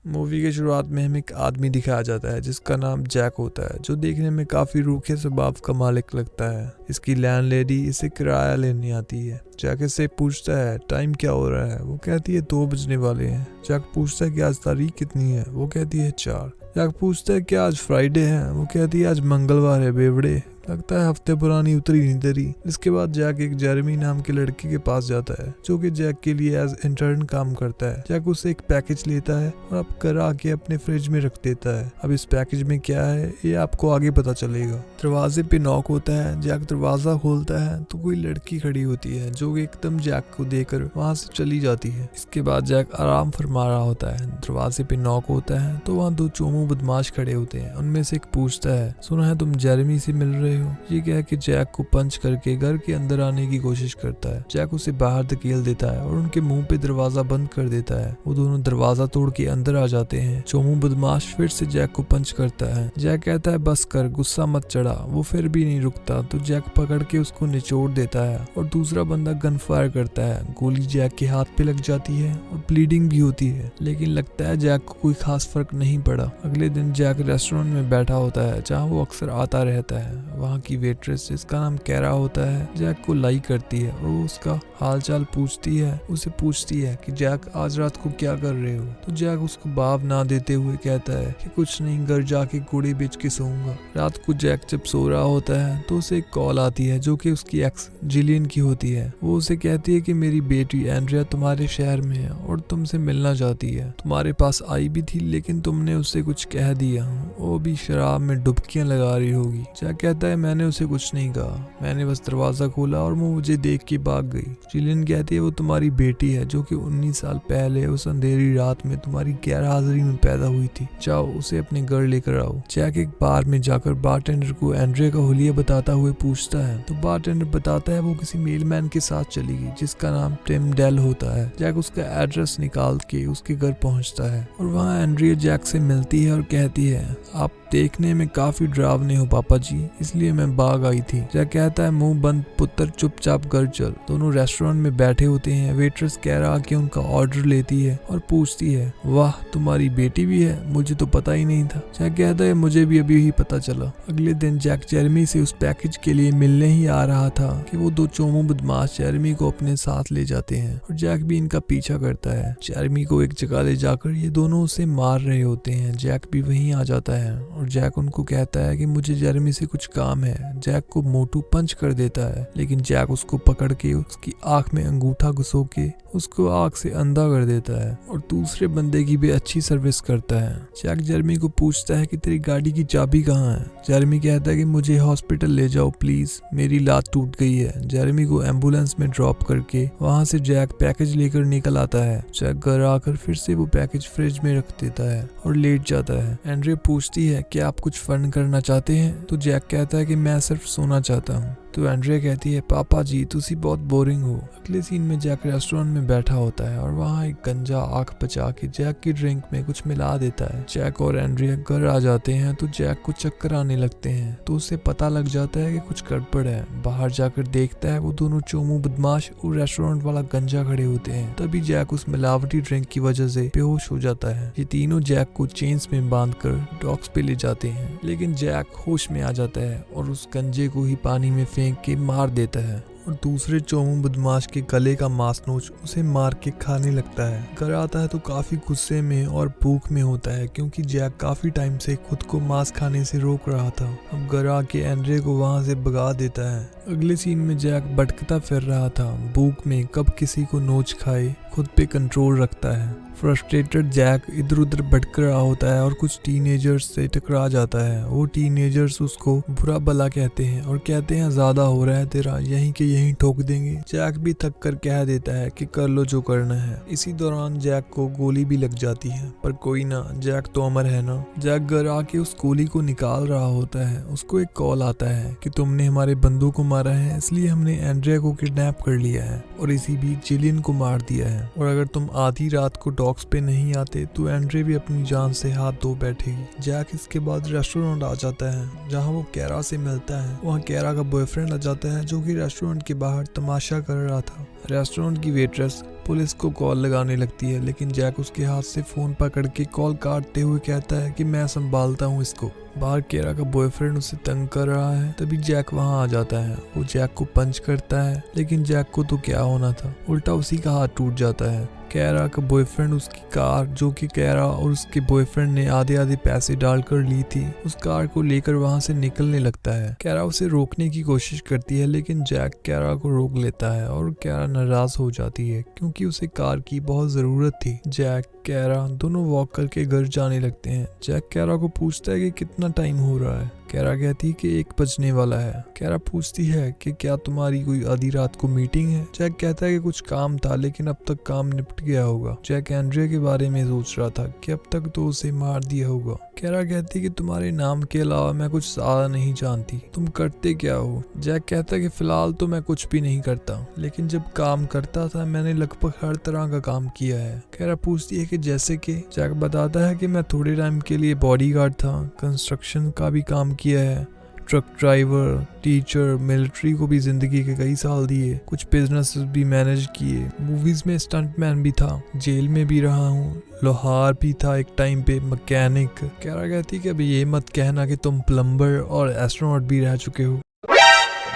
Movie की शुरुआत में हमें एक आदमी दिखाया जाता है जिसका नाम जैक होता है, जो देखने में काफी रूखे स्वभाव का मालिक लगता है। इसकी लैंडलेडी इसे किराया लेने आती है। जैक इससे पूछता है टाइम क्या हो रहा है। वो कहती है 2 बजने वाले हैं। जैक पूछता है कि आज तारीख कितनी है। वो कहती है 4। जैक पूछता है कि आज फ्राइडे है। वो कहती है आज मंगलवार है बेवड़े, लगता है हफ्ते पुरानी उतरी नहीं तेरी। इसके बाद जैक एक जेरेमी नाम के लड़के के पास जाता है जो कि जैक के लिए एज इंटर्न काम करता है। जैक उससे एक पैकेज लेता है और अब करा के अपने फ्रिज में रख देता है। अब इस पैकेज में क्या है ये आपको आगे पता चलेगा। दरवाजे पे नॉक होता है। जैक दरवाजा खोलता है तो कोई लड़की खड़ी होती है जो कि एकदम जैक को देकर वहां से चली जाती है। इसके बाद जैक आराम फरमा रहा होता है। दरवाजे पे नॉक होता है तो वहाँ 2 चोमू बदमाश खड़े होते हैं। उनमें से एक पूछता है सुना है तुम जेरेमी से मिल रहे हो। ये कह के जैक को पंच करके घर के अंदर आने की कोशिश करता है। जैक उसे बाहर धकेल देता है और उनके मुंह पे दरवाजा बंद कर देता है। वो दोनों दरवाजा तोड़ के अंदर आ जाते हैं। चोमू बदमाश फिर से जैक को पंच करता है। जैक कहता है बस कर, गुस्सा मत चढ़ा। वो फिर भी नहीं रुकता तो जैक पकड़ के उसको निचोड़ देता है और दूसरा बंदा गन फायर करता है। गोली जैक के हाथ पे लग जाती है और ब्लीडिंग भी होती है, लेकिन लगता है जैक को कोई खास फर्क नहीं पड़ा। अगले दिन जैक रेस्टोरेंट में बैठा होता है जहाँ वो अक्सर आता रहता है। वहाँ की वेट्रेस जिसका नाम कैरा होता है जैक को लाइक करती है और वो उसका हालचाल पूछती है। उसे पूछती है कि जैक आज रात को क्या कर रहे हो। तो जैक उसको भाव ना देते हुए कहता है कि कुछ नहीं, घर जाके घोड़े बेच के सोऊंगा। रात को जैक जब सो रहा होता है तो उसे एक कॉल आती है जो कि उसकी एक्स जिलियन की होती है। वो उसे कहती है कि मेरी बेटी एंड्रिया तुम्हारे शहर में है और तुमसे मिलना चाहती है। तुम्हारे पास आई भी थी लेकिन तुमने उससे कुछ कह दिया। वो भी शराब में डुबकियां लगा रही होगी। जैक कहता है मैंने उसे कुछ नहीं कहा, मैंने बस दरवाजा खोला और वो मुझे देख के भाग गई। जिलियन कहती है वो तुम्हारी बेटी है जो कि 19 साल पहले उस अंधेरी रात में तुम्हारी गैर हाजिरी में पैदा हुई थी। जाओ उसे अपने घर लेकर आओ। जैक एक बार में जाकर बारटेंडर को एंड्रिया का हुलिया बताता हुए पूछता है तो बारटेंडर बताता है वो किसी मेलमैन के साथ चली गई जिसका नाम टिम डेल होता है। जैक उसका एड्रेस निकाल के उसके घर पहुंचता है और वहाँ एंड्रिया जैक से मिलती है और कहती है आप देखने में काफी डरावने हो पापा जी, इसलिए मैं भाग आई थी। जैक कहता है मुंह बंद पुत्र, चुपचाप घर चल। दोनों रेस्टोरेंट में बैठे होते हैं। वेट्रेस कैरा आके उनका ऑर्डर लेती है और पूछती है वाह तुम्हारी बेटी भी है, मुझे तो पता ही नहीं था। जैक कहता है मुझे भी अभी ही पता चला। अगले दिन जैक जेरेमी से उस पैकेज के लिए मिलने ही आ रहा था कि वो 2 चोमू बदमाश जेरेमी को अपने साथ ले जाते हैं और जैक भी इनका पीछा करता है। जेरेमी को एक जगह ले जाकर ये दोनों उसे मार रहे होते हैं। जैक भी वहीं आ जाता है और जैक उनको कहता है कि मुझे जेरेमी से कुछ काम है। जैक को मोटू पंच कर देता है लेकिन जैक उसको पकड़ के उसकी आंख में अंगूठा घुसो के उसको आंख से अंधा कर देता है और दूसरे बंदे की भी अच्छी सर्विस करता है। जैक जेरेमी को पूछता है कि तेरी गाड़ी की चाबी कहाँ है। जेरेमी कहता है कि मुझे हॉस्पिटल ले जाओ प्लीज, मेरी लात टूट गई है। जेरेमी को एम्बुलेंस में ड्रॉप करके वहां से जैक पैकेज लेकर निकल आता है। जैक घर आकर फिर से वो पैकेज फ्रिज में रख देता है और लेट जाता है। एंड्रिया पूछती है कि आप कुछ फन करना चाहते हैं। तो जैक कहता है कि मैं सिर्फ सोना चाहता हूँ। तो एंड्रिया कहती है पापा जी तुसी बहुत बोरिंग हो। अगले सीन में जैक रेस्टोरेंट में बैठा होता है और वहाँ एक गंजा आंख बचा के जैक की ड्रिंक में कुछ मिला देता है। जैक और एंड्रिया घर आ जाते हैं तो जैक को चक्कर आने लगते हैं तो उसे पता लग जाता है कि कुछ गड़बड़ है। बाहर जाकर देखता है वो दोनों चोमू बदमाश और रेस्टोरेंट वाला गंजा खड़े होते हैं। तभी जैक उस मिलावटी ड्रिंक की वजह से बेहोश हो जाता है। ये तीनों जैक को चेन्स में बांधकर डॉक्स पे ले जाते हैं लेकिन जैक होश में आ जाता है और उस गंजे को ही पानी में फेंक के मार देता है और दूसरे चोमू बदमाश के गले का मांस नोच उसे मार के खाने लगता है। घर आता है तो काफी गुस्से में और भूख में होता है क्योंकि जैक काफी टाइम से खुद को मांस खाने से रोक रहा था। अब घर आके एंड्रे को वहां से भगा देता है। अगले सीन में जैक भटकता फिर रहा था, भूख में कब किसी को नोच खाए खुद पे कंट्रोल रखता है। फ्रस्ट्रेटेड जैक इधर उधर भटक रहा होता है और कुछ टीनेजर्स से टकरा जाता है। वो टीनेजर्स उसको बुरा भला कहते हैं और कहते हैं ज्यादा हो रहा है तेरा, यहीं के यहीं ठोक देंगे। जैक भी थक कर कह देता है कि कर लो जो करना है। इसी दौरान जैक को गोली भी लग जाती है पर कोई ना, जैक तो अमर है ना। जैक घर आके उस गोली को निकाल रहा होता है। उसको एक कॉल आता है कि तुमने हमारे बंदों को मारा है इसलिए हमने एंड्रिया को किडनैप कर लिया है और इसी बीच जिलियन को मार दिया है और अगर तुम आधी रात को डॉक्स पे नहीं आते तो एंड्रे भी अपनी जान से हाथ धो बैठेगी। जैक इसके बाद रेस्टोरेंट आ जाता है जहाँ वो कैरा से मिलता है। वहाँ कैरा का बॉयफ्रेंड आ जाता है जो कि रेस्टोरेंट के बाहर तमाशा कर रहा था। रेस्टोरेंट की वेट्रेस पुलिस को कॉल लगाने लगती है, लेकिन जैक उसके हाथ से फोन पकड़ के कॉल काटते हुए कहता है कि मैं संभालता हूँ इसको। बाहर केरा का बॉयफ्रेंड उसे तंग कर रहा है, तभी जैक वहाँ आ जाता है। वो जैक को पंच करता है, लेकिन जैक को तो क्या होना था, उल्टा उसी का हाथ टूट जाता है। कैरा का बॉयफ्रेंड उसकी कार, जो कि कैरा और उसके बॉयफ्रेंड ने आधे आधे पैसे डालकर ली थी, उस कार को लेकर वहां से निकलने लगता है। कैरा उसे रोकने की कोशिश करती है, लेकिन जैक कैरा को रोक लेता है और कैरा नाराज हो जाती है क्योंकि उसे कार की बहुत जरूरत थी। जैक कैरा दोनों वॉक करके घर जाने लगते हैं। जैक कैरा को पूछता है कि कितना टाइम हो रहा है। कैरा कहती है कि 1 बजने वाला है। कैरा पूछती है कि क्या तुम्हारी कोई आधी रात को मीटिंग है। जैक कहता है कि कुछ काम था, लेकिन अब तक काम निपट गया होगा। जैक एंड्रिया के बारे में सोच रहा था कि अब तक तो उसे मार दिया होगा। कैरा कहती है कि तुम्हारे नाम के अलावा मैं कुछ ज्यादा नहीं जानती, तुम करते क्या हो। जैक कहता है कि फिलहाल तो मैं कुछ भी नहीं करता, लेकिन जब काम करता था मैंने लगभग हर तरह का काम किया है। कैरा पूछती है कि जैसे कि। जैक बताता है कि मैं थोड़े टाइम के लिए बॉडीगार्ड था, कंस्ट्रक्शन का भी काम किया है, ट्रक ड्राइवर, टीचर, मिलिट्री को भी जिंदगी के कई साल दिए, कुछ बिजनेस भी मैनेज किए, मूवीज में स्टंटमैन भी था, जेल में भी रहा हूँ, लोहार भी था एक टाइम पे, मैकेनिक। कैरा कहती कि अभी ये मत कहना कि तुम प्लम्बर और एस्ट्रोनॉट भी रह चुके हो।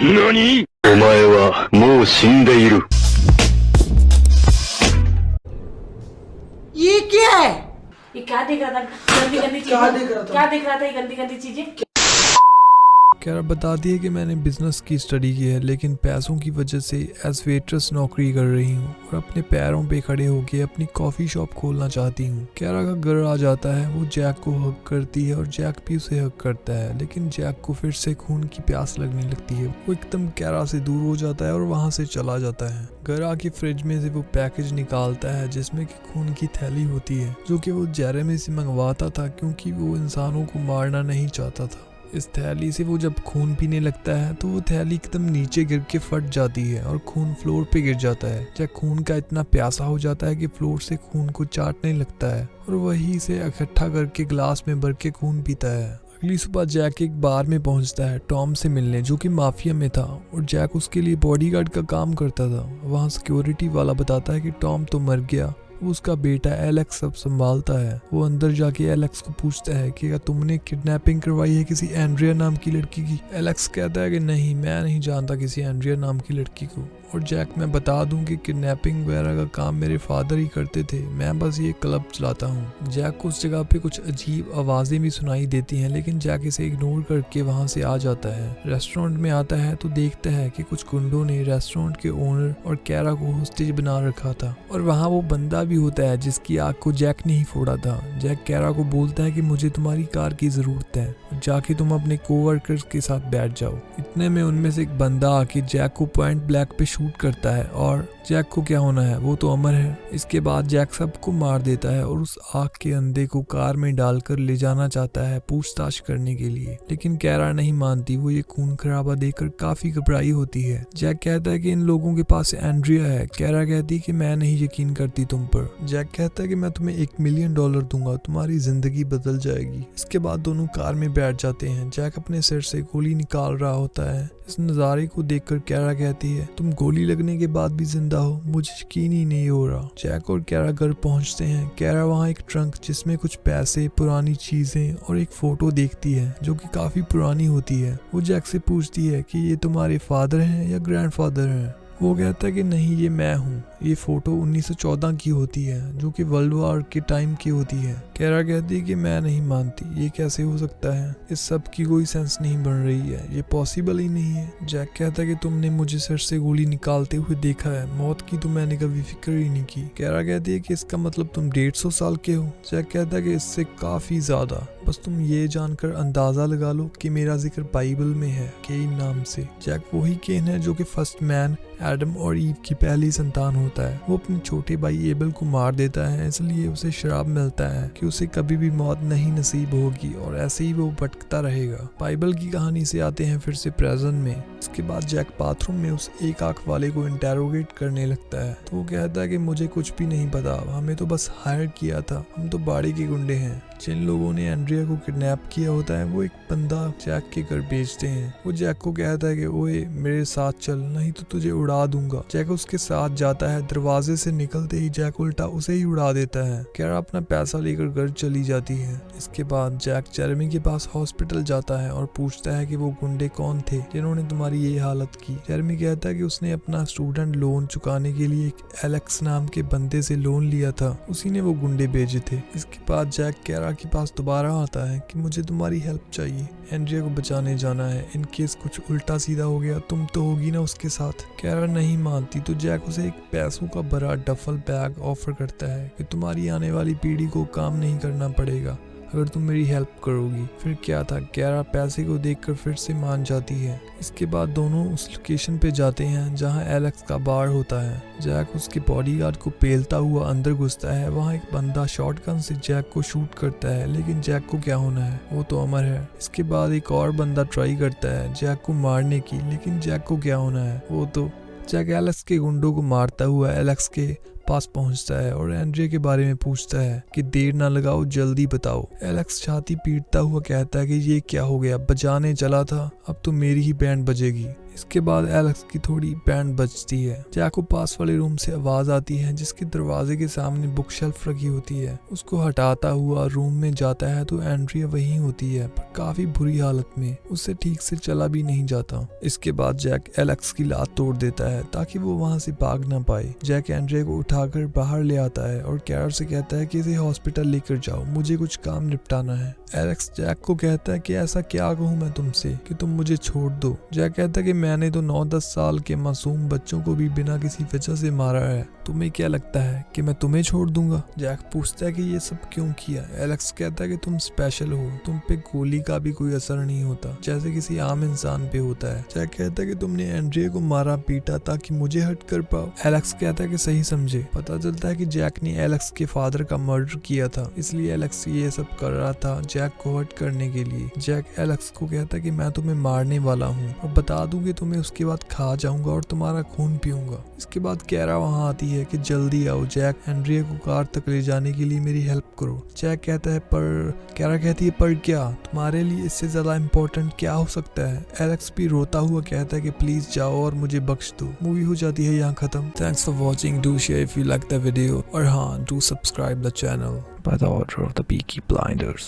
नानी? ओमाए वा मो शिंदेइरु। ये क्या है? ये क्या देख रहा था? गंदी गंदी चीजें। क्या देख रहा था? क्या देख रहा था? ये गंदी गंदी चीजें। कैरा बताती है कि मैंने बिजनेस की स्टडी की है, लेकिन पैसों की वजह से एज वेट्रेस नौकरी कर रही हूँ और अपने पैरों पे खड़े होके अपनी कॉफी शॉप खोलना चाहती हूँ। कैरा का घर आ जाता है, वो जैक को हक करती है और जैक भी उसे हक करता है, लेकिन जैक को फिर से खून की प्यास लगने लगती है। वो एकदम कैरा से दूर हो जाता है और वहाँ से चला जाता है। घर आके फ्रिज में से वो पैकेज निकालता है जिसमें कि खून की थैली होती है, जो कि वो जेरेमी से मंगवाता था क्योंकि वो इंसानों को मारना नहीं चाहता था। इस थैली से वो जब खून पीने लगता है तो वो थैली एकदम नीचे गिर के फट जाती है और खून फ्लोर पे गिर जाता है। जैक खून का इतना प्यासा हो जाता है कि फ्लोर से खून को चाटने लगता है और वहीं से इकट्ठा करके ग्लास में भर के खून पीता है। अगली सुबह जैक एक बार में पहुंचता है टॉम से मिलने, जो कि माफिया में था और जैक उसके लिए बॉडीगार्ड का काम करता था। वहाँ सिक्योरिटी वाला बताता है कि टॉम तो मर गया, उसका बेटा एलेक्स सब संभालता है। वो अंदर जाके एलेक्स को पूछता है कि क्या तुमने किडनैपिंग करवाई है किसी एंड्रिया नाम की लड़की की। एलेक्स कहता है कि नहीं, मैं नहीं जानता किसी एंड्रिया नाम की लड़की को। और जैक, मैं बता दूं कि किडनैपिंग वगैरह का काम मेरे फादर ही करते थे, मैं बस ये क्लब चलाता हूँ। जैक को उस जगह पे कुछ अजीब आवाजें भी सुनाई देती हैं, लेकिन जैक इसे इग्नोर करके वहाँ से आ जाता है। रेस्टोरेंट में आता है तो देखता है कि कुछ गुंडों ने रेस्टोरेंट के ओनर और कैरा को होस्टेज बना रखा था और वहाँ वो बंदा भी होता है जिसकी आग को जैक ने ही फोड़ा था। जैक कैरा को बोलता है कि मुझे तुम्हारी कार की जरूरत है, जाके तुम अपने कोवर्कर्स के साथ बैठ जाओ। इतने में उनमें से एक बंदा आके जैक को पॉइंट ब्लैक पे शूट करता है और जैक को क्या होना है, वो तो अमर है। इसके बाद जैक सबको मार देता है और उस आग के अंधे को कार में डालकर ले जाना चाहता है पूछताछ करने के लिए, लेकिन कैरा नहीं मानती। वो ये खून खराबा देखकर काफी घबराई होती है। जैक कहता है कि इन लोगों के पास एंड्रिया है। कैरा कहती है कि मैं नहीं यकीन करती तुम पर। जैक कहता है कि मैं तुम्हें $1 मिलियन दूंगा, तुम्हारी जिंदगी बदल जाएगी। इसके बाद दोनों कार में बैठ जाते हैं। जैक अपने सिर से गोली निकाल रहा होता है। इस नज़ारे को देखकर कैरा कहती है, तुम गोली लगने के बाद भी जिंदा हो, मुझे यकीन ही नहीं हो रहा। जैक और कैरा घर पहुंचते हैं। कैरा वहाँ एक ट्रंक जिसमें कुछ पैसे, पुरानी चीजें और एक फोटो देखती है जो कि काफी पुरानी होती है। वो जैक से पूछती है कि ये तुम्हारे फादर हैं या ग्रैंडफादर हैं। वो कहता है कि नहीं, ये मैं हूँ। ये फोटो 1914 की होती है, जो कि वर्ल्ड वॉर के टाइम की होती है। कैरा कहती है कि मैं नहीं मानती, ये कैसे हो सकता है, इस सब की कोई सेंस नहीं बन रही है, ये पॉसिबल ही नहीं है। जैक कहता है कि तुमने मुझे सिर से गोली निकालते हुए देखा है, मौत की तो मैंने कभी फिक्र ही नहीं की। कैरा कहती है कि इसका मतलब तुम 150 साल के हो। जैक कहता है कि इससे काफी ज्यादा, बस तुम ये जानकर अंदाजा लगा लो कि मेरा जिक्र बाइबल में है, केन नाम से। जैक वही केन है जो कि फर्स्ट मैन एडम और ईव की पहली संतान होता है। वो अपने छोटे भाई एबल को मार देता है, इसलिए उसे श्राप मिलता है कि उसे कभी भी मौत नहीं नसीब होगी और ऐसे ही वो भटकता रहेगा। बाइबल की कहानी से आते हैं फिर से प्रेजेंट में। इसके बाद जैक बाथरूम में उस एक आंख वाले को इंटेरोगेट करने लगता है। तो वो कहता है कि मुझे कुछ भी नहीं पता, हमें तो बस हायर किया था, हम तो बाड़ी के गुंडे हैं। जिन लोगों ने एंड्रिया को किडनैप किया होता है वो एक बंदा जैक के घर भेजते हैं। वो जैक को कहता है कि ओए मेरे साथ चल, नहीं तो तुझे उड़ा दूंगा। जैक उसके साथ जाता है। दरवाजे से निकलते ही जैक उल्टा उसे ही उड़ा देता है। कैरा अपना पैसा लेकर घर चली जाती है। इसके बाद जैक जेरेमी के पास हॉस्पिटल जाता है और पूछता है कि वो गुंडे कौन थे जिन्होंने तुम्हारी ये हालत की। जेरेमी कहता है कि उसने अपना स्टूडेंट लोन चुकाने के लिए एक एलेक्स नाम के बंदे से लोन लिया था, उसी ने वो गुंडे भेजे थे। इसके बाद जैक कैरा के पास दोबारा आता है कि मुझे तुम्हारी हेल्प चाहिए, एंड्रिया को बचाने जाना है, इन केस कुछ उल्टा सीधा हो गया तुम तो होगी ना उसके साथ। कैरा नहीं मानती तो जैक उसे एक पैसों का बड़ा डफल बैग ऑफर करता है कि तुम्हारी आने वाली पीढ़ी को काम नहीं करना पड़ेगा अगर तुम मेरी हेल्प करोगी। फिर क्या था, कैरा पैसे को देखकर फिर से मान जाती है। इसके बाद दोनों उस लोकेशन पे जाते हैं जहां एलेक्स का बार होता है। जैक उसके बॉडीगार्ड को पेलता हुआ अंदर घुसता है। वहां एक बंदा शॉटगन से जैक को शूट करता है, लेकिन जैक को क्या होना है, वो तो अमर है। इसके बाद एक और बंदा ट्राई करता है जैक को मारने की, लेकिन जैक को क्या होना है, वो तो जैक एलेक्स के गुंडों को मारता हुआ एलेक्स के पास पहुंचता है और एंड्रिया के बारे में पूछता है कि देर ना लगाओ, जल्दी बताओ। एलेक्स छाती पीटता हुआ कहता है कि ये क्या हो गया, बजाने चला था, अब तो मेरी ही बैंड बजेगी। इसके बाद एलेक्स की थोड़ी बैंड बजती है। जैक को पास वाले रूम से आवाज आती है जिसके दरवाजे के सामने बुक शेल्फ रखी होती है। उसको हटाता हुआ रूम में जाता है तो एंड्रिया वहीं होती है, पर काफी बुरी हालत में, उससे ठीक से चला भी नहीं जाता। इसके बाद जैक एलेक्स की लात तोड़ देता है ताकि वो वहां से भाग ना पाए। जैक एंड्रिया को उठाकर बाहर ले आता है और कैरा से कहता है कि इसे हॉस्पिटल लेकर जाओ, मुझे कुछ काम निपटाना है। एलेक्स जैक को कहता है कि ऐसा क्या कहूँ मैं तुमसे कि तुम मुझे छोड़ दो। जैक कहता है कि मैंने तो 9-10 साल के मासूम बच्चों को भी बिना किसी वजह से मारा है, तुम्हें क्या लगता है कि मैं तुम्हें छोड़ दूंगा। जैक पूछता है कि ये सब क्यों किया। एलेक्स कहता है कि तुम स्पेशल हो, तुम पे गोली का भी कोई असर नहीं होता जैसे किसी आम इंसान पे होता है। जैक कहता है कि तुमने एंड्रिया को मारा पीटा ताकि मुझे हर्ट कर पाओ। एलेक्स कहता है कि सही समझे। पता चलता है कि जैक ने एलेक्स के फादर का मर्डर किया था, इसलिए एलेक्स ये सब कर रहा था जैक को हर्ट करने के लिए। जैक एलेक्स को कहता है कि मैं तुम्हें मारने वाला हूँ और बता दूं कि तुम्हें उसके बाद खा जाऊंगा और तुम्हारा खून पीऊंगा। इसके बाद कैरा वहां आती है कि जल्दी आओ, जैक एंड्रिया को कार तक ले जाने के लिए मेरी हेल्प करो। जैक कहता है पर, कैरा कहती है पर क्या, तुम्हारे लिए इससे ज्यादा इम्पोर्टेंट क्या हो सकता है। एलेक्स भी रोता हुआ कहता है कि प्लीज जाओ और मुझे बख्श दो। मूवी हो जाती है यहाँ खत्म। Thanks for watching, do share if you like the video, और हाँ, do subscribe the channel by the order of the Peaky Blinders.